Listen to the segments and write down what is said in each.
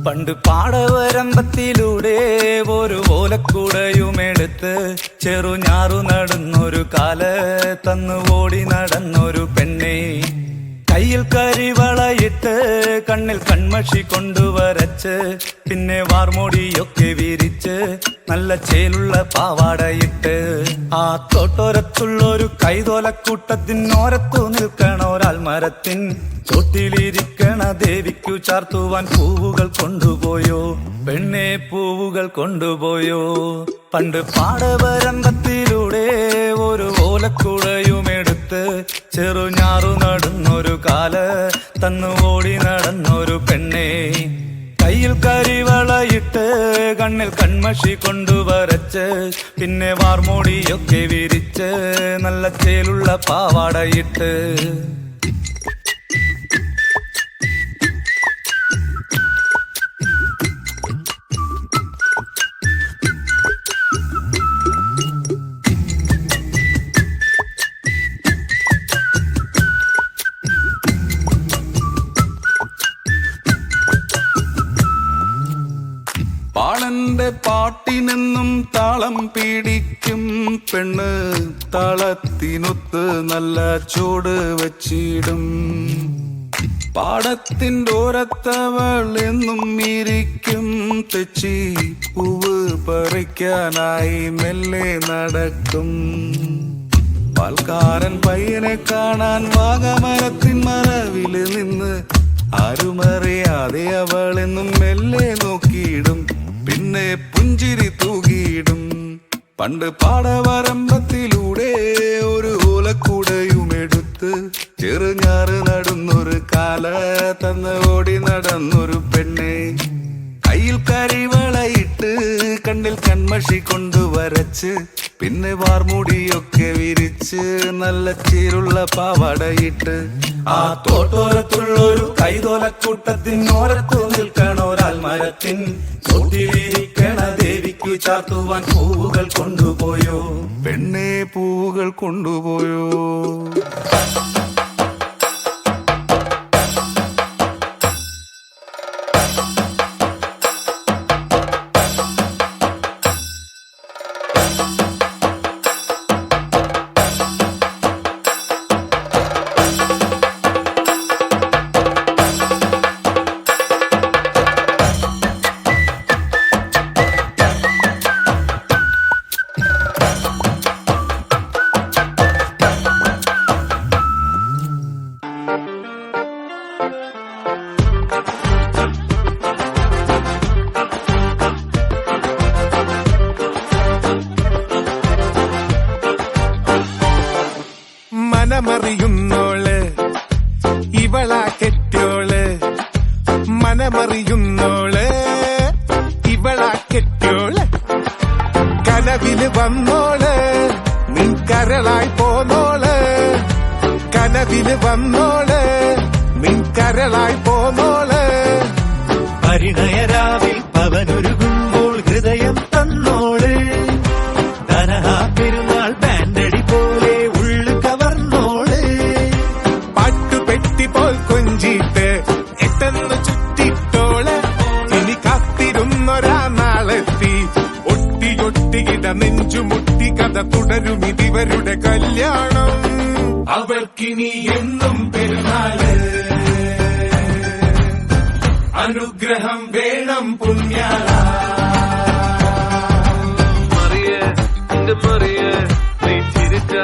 പണ്ട് പാടവരമ്പത്തിലൂടെ ഒരു ഓലക്കുടയുമെടുത്ത് ചെറുഞാറു നടന്നൊരു കാല് തന്നു ഓടി നടന്നൊരു പെണ്ണെ. കയ്യിൽ കരിവളയിട്ട് കണ്ണിൽ കൺമഷി കൊണ്ടുവരച്ച് പിന്നെ വാർമോടിയൊക്കെ വിരിച്ച് നല്ല ചേലുള്ള പാവാടയിട്ട് ആ തോട്ടോരത്തുള്ളൊരു കൈതോലക്കൂട്ടത്തിനോരത്തു നിൽക്കണ ഒരാൾ മരത്തിൻ ചോട്ടിലിരിക്കണ ദേവിക്കു ചാർത്തുവാൻ പൂവുകൾ കൊണ്ടുപോയോ പെണ്ണെ, പൂവുകൾ കൊണ്ടുപോയോ. പണ്ട് പാടവരമ്പത്തിലൂടെ ഒരു ഓലക്കുടയുമെടുത്ത് ചെറുഞാറു നടന്നൊരു കാല് തന്നു ഓടി നടന്നൊരു പെണ്ണെ. കയ്യിൽ കരിവളയിട്ട് കണ്ണിൽ കൺമഷി കൊണ്ടുവരച്ച് പിന്നെ വാർമോടിയൊക്കെ വിരിച്ച് നല്ല ചേലുള്ള പാവാടയിട്ട് പാളന്റെ പാട്ടിനെന്നും താളം പിടിക്കും പെണ്ണ്, താളത്തിനൊത്ത് നല്ല ചൂട് വച്ചിടും. പാടത്തിൻ്റെ ഓരത്തവൾ എന്നും ഇരിക്കും തെച്ചി പൂവ് പറിക്കാനായി മെല്ലെ നടക്കും. പാൽക്കാരൻ പയ്യനെ കാണാൻ വാഗമരത്തിൻ മറവില് നിന്ന് ആരുമറിയാതെ അവളെന്നും മെല്ലെ നോക്കിയിടും, പിന്നെ പുഞ്ചിരി തൂകിയിടും. പണ്ട് പാടവരമ്പത്തിലൂടെ ഒരു ഓലക്കുടയുമെടുത്ത് ചെറുഞാറ് നടന്നൊരു കാല തന്ന് ഓടി നടന്നൊരു പെണ്ണെ. കയ്യിൽ കരിവളയിട്ട് കണ്ണിൽ കൺമഷി കൊണ്ടുവരച്ച് പിന്നെ വാർമുടിയൊക്കെ വിരിച്ച് നല്ല ചേരുള്ള പാവാടയിട്ട് ആ തോട്ടോരത്തുള്ളൊരു കൈതോലക്കൂട്ടത്തിനോരത്തു നിൽക്കണ ഒരാൾ മരത്തിൻ ചോട്ടിലിരിക്കണ ദേവിക്കു ചാർത്തുവാൻ പൂവുകൾ കൊണ്ടുപോയോ പെണ്ണെ, പൂവുകൾ കൊണ്ടുപോയോ. മനമറിയുന്നോള് ഇവളാ കെട്ടിയോള്, മനമറിയുന്നോള് ഇവളാ കെട്ടിയോള്. കനവില് വന്നോള് നിൻ കരളായി പോന്നോള്, കനവില് വന്നോള് നിൻ കരളായി പോന്നോള്. പരിണയരാവിൽ പവനൊരുകുമ്പോൾ ഹൃദയം തന്നോള്, ധനഹാ പെരുന്നാൾ ബാൻഡടി പോലെ ഉള്ളു കവർന്നോള്. പാട്ടുപെട്ടി പോൽ കൊഞ്ചിട്ട് എട്ടെന്ന് ചുറ്റിട്ടോള്, ഇനി കാത്തിരുന്നൊരാ നാളെത്തി ഒട്ടിയൊട്ടിയിട നെഞ്ചുമുട്ടി കഥ തുടരും ഇതിവരുടെ കല്യാണം. അവർക്കിനി എന്നും പെരുന്നാള്, അനുഗ്രഹം വേണം പുണ്യാള. മറിയ മറിയ നീ ചിരിച്ച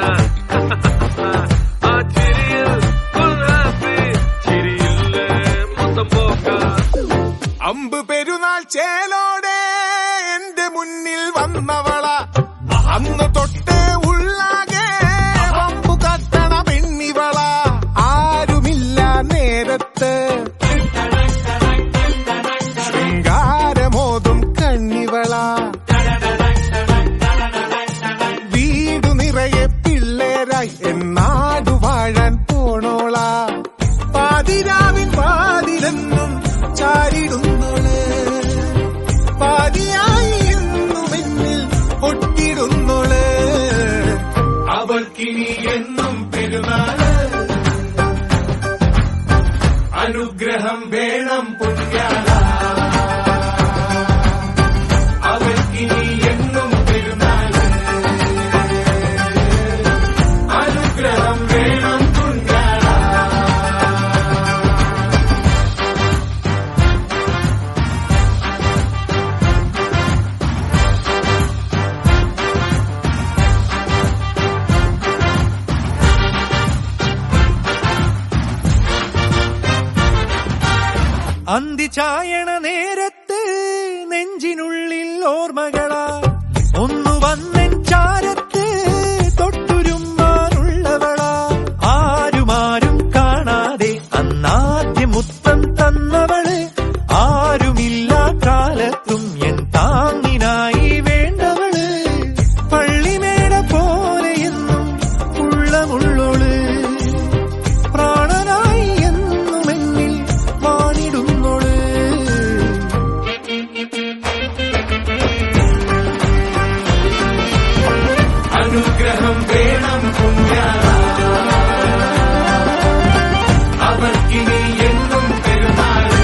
ആ ചിരിയിൽ ചിരിയില്ല മൊത്തം പോക്ക. അമ്പ് പെരുന്നാൾ ചേലോടെ എന്റെ മുന്നിൽ വന്നവള, അന്ന് തൊട്ട് ഉള്ളാകെ വമ്പു കത്തണ പെണ്ണിവള. ആരുമില്ല നേരത്ത് ശൃംഗാരമോതും കണ്ണിവള, വീടു നിറയെ പിള്ളേരായി എന്നാടു വാഴാൻ പോണോള. പാതിരാവിൻ പാതിലെന്നും ചാരിടുന്നോള്, പാതിയായി എന്നും എന്നിൽ ഒട്ടിടുന്നോള്. അവൾക്കിനി എന്നും പെരുന്നാള്, അനുഗ്രഹം വേണം പുണ്യാള. ചായണ നേരത്ത് നെഞ്ചിനുള്ളിൽ ഓർമ്മകളാ ഒന്നു വന്നൻ ചാരത്ത് തൊട്ടുരുമ്മാനുള്ളവളാ ആരുമാരും കാണാതെ അന്നാദ്യം മുത്തം തന്നവള് ആരുമില്ല കാലത്തും എൻ താങ്ങിനായി വേണ്ടവള് പള്ളിമേട പോലെ എന്നും ഉള്ളമുള്ളോള് പ്രാണനായി എന്നും എന്നിൽ വാണിടുന്നോള് അനുഗ്രഹം വേണം പുണ്യാള അവർക്കിനി എന്നും പെരുന്നാള്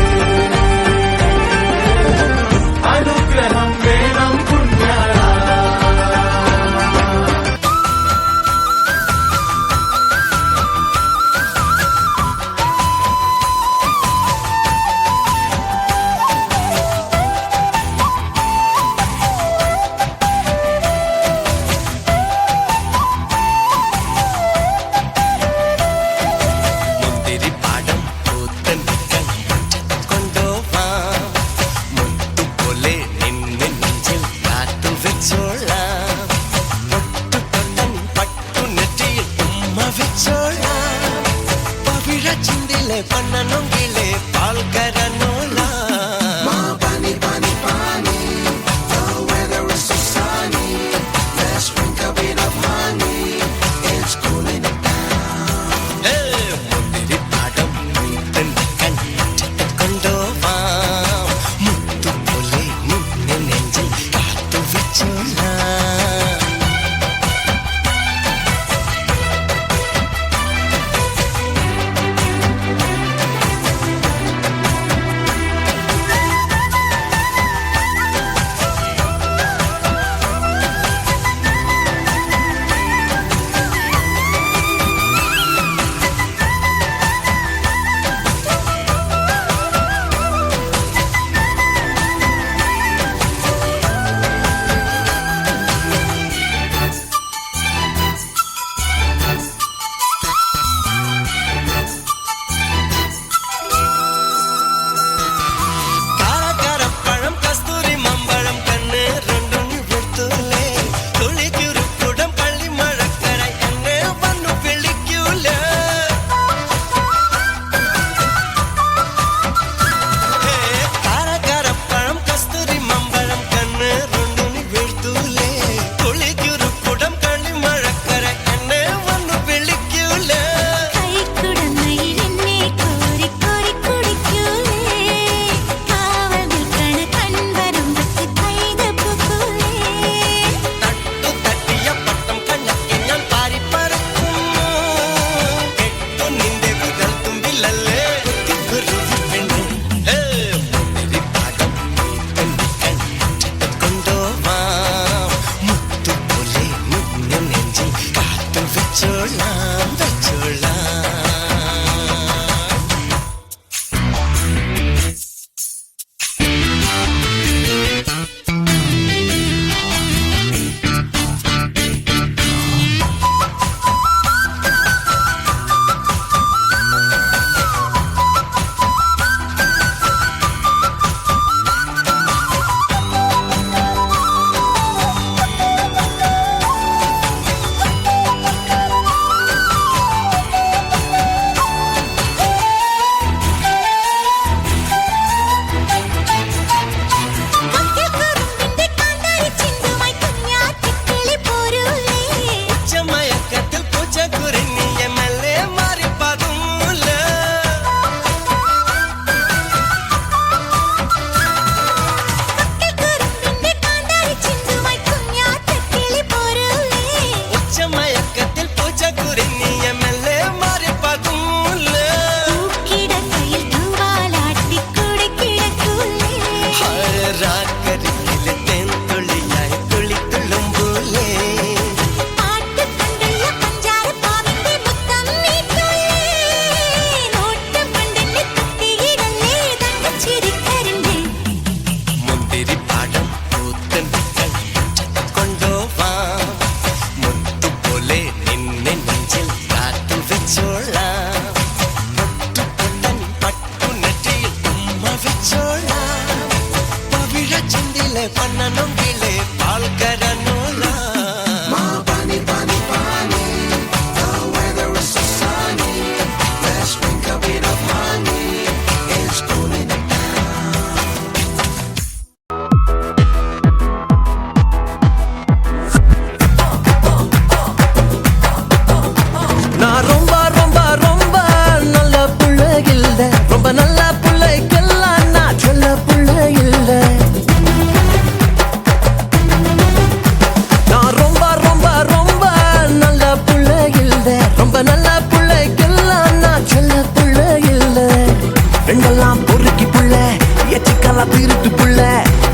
திருட்டு புள்ள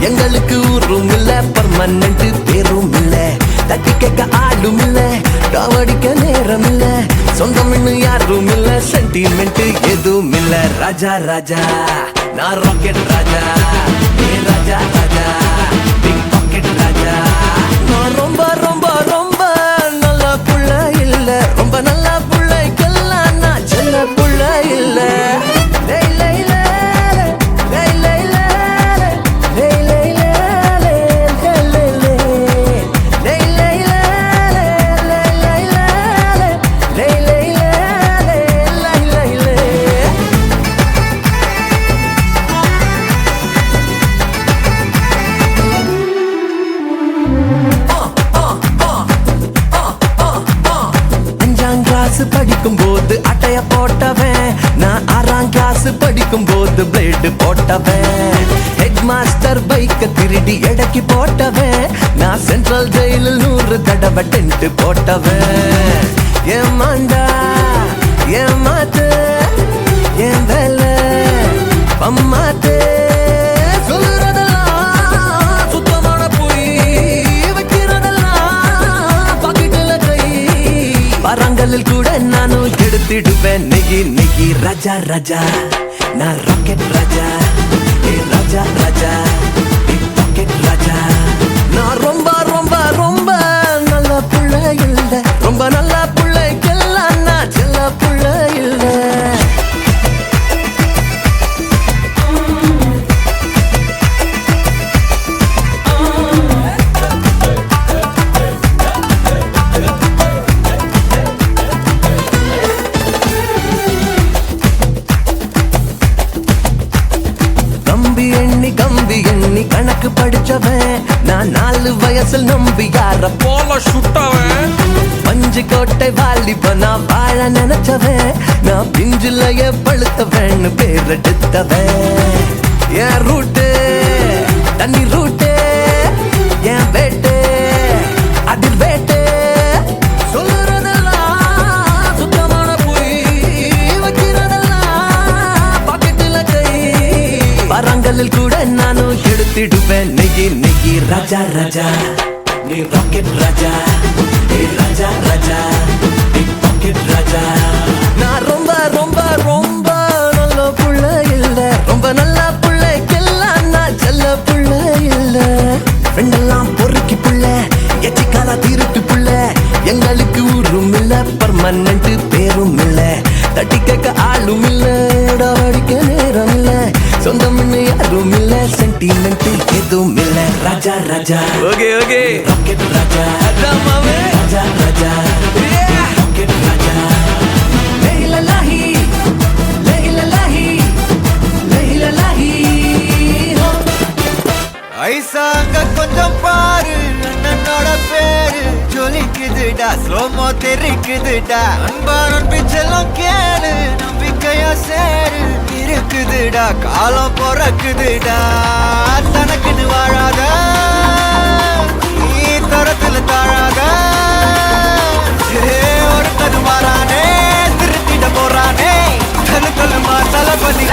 எங்களுக்கு ஊரும் இல்ல பர்மனன்ட் பேரும் இல்ல தட்டி கேட்க ஆளும் இல்ல காவடிக்க நேரம் இல்ல சொந்தம் இன்னும் யாரும் இல்ல சென்டிமெண்ட் எதுவும் இல்ல ராஜா ராஜா நான் ராக்கெட் ராஜா ஏ ராஜா ராஜா பிக் பாக்கெட் ராஜா நான் ரொம்ப ரொம்ப ரொம்ப நல்ல புள்ள இல்ல ரொம்ப நல்ல புள்ளைக்கெல்லாம் நான் செல்ல புள்ள இல்ல லை லை லை லை லை லை லை லை லை லை லை படிக்கும் போது அட்டைய போட்டவன் நான் 6ஆம் கிளாஸ் படிக்கும் போது பிளேடு போட்டவன் ஹெட் மாஸ்டர் பைக்க திருடி எடைக்கு போட்டவன் நான் சென்ட்ரல் ஜெயிலில் 100 தடவை டென்ட் போட்டவன் ஏமாண்டா ஏமாத்து என் வேலை பம்மாத்து பரங்களில் கூட நானும் எடுத்திடுவேன் நெகி நெகி ராஜா ராஜா நான் ராக்கெட் ராஜா ஏ ராஜா ராஜா பிக் பாக்கெட் ராஜா நான் ரொம்ப ரொம்ப ரொம்ப நல்ல புள்ள இல்ல ரொம்ப நல்ல புள்ளைக்கெல்லாம் நான் செல்ல புள்ள இல்ல கம்பி எண்ணி கணக்கு படிச்சவன் நான் 4 வயசில் நம்பி யார போல சுட்டவன் பஞ்சு கோட்டை வாலிபனா வாழ நினைச்சவன் நான் பிஞ்சிலைய பழுத்தவன் பேர் எடுத்தவன் என் ரூட்டு தண்ணி ரூட்டு என் வேட்டு அதில் வேட்டு பரங்களில் கூட நானும் எடுத்திடுவேன் நெகி நெகி ராஜா ராஜா நீ ராக்கெட் ராஜா ஏ ராஜா ராஜா பிக் பாக்கெட் ராஜா நான் ரொம்ப ரொம்ப ரொம்ப நல்ல புள்ள இல்ல ரொம்ப நல்ல புள்ளைக்கெல்லாம் நான் செல்ல புள்ள இல்ல ஃப்ரெண்டெல்லாம் பொறுக்கி புள்ள எச்சிக்காலா திருட்டு புள்ள எங்களுக்கு ஊரும் இல்ல பர்மனன்ட் பேரும் இல்ல தட்டி கேட்க ஆளும் இல்ல அடிக்க நேரம் இல்ல சொந்தம் இன்னும் யாரும் இல்ல சென்டிமெண்ட் எதுவும் இல்ல Raja Raja okay okay rocket ராஜா மாமே ராஜா ராஜா ராக்கெட் ராஜா லைலலாஹி லைலலாஹி லைலலாஹி ஐசாங்க கொஞ்சம் பாரு அண்ணனோட பேரு ஜொலிக்குதுடா ஸ்லோமோ தெரிக்குதுடா அன்பான பிச்செல்லாம் கேளு நம்பிக்கையா சேரு இருக்குதுடா காலம் பிறக்குதுடா தனக்குன்னு வாழாத நீ தரத்துல தாழாத ஒருத்தது மாறானே திருத்திட போறானே தனக்குள்ளமா தளபதி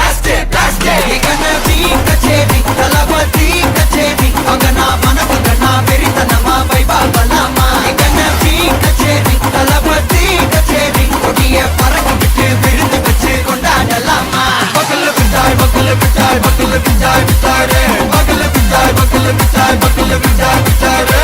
கச்சேரி தளபதி கச்சேரி அங்கனா மனசுங்கனா பெரிதனமா வைபாபலாமா கச்சேரி தளபதி கச்சேரி கொடிய பறக்க விட்டு விருந்து வச்சு கொண்டாடலாமா பக்கல பிட்டாய் பக்கல பிட்டாய் பக்கல பிட்டாய் பிட்டாரே பக்கல பிட்டாய் பக்கல பிட்டாய் பக்கல பிட்டாய் பிட்டாரே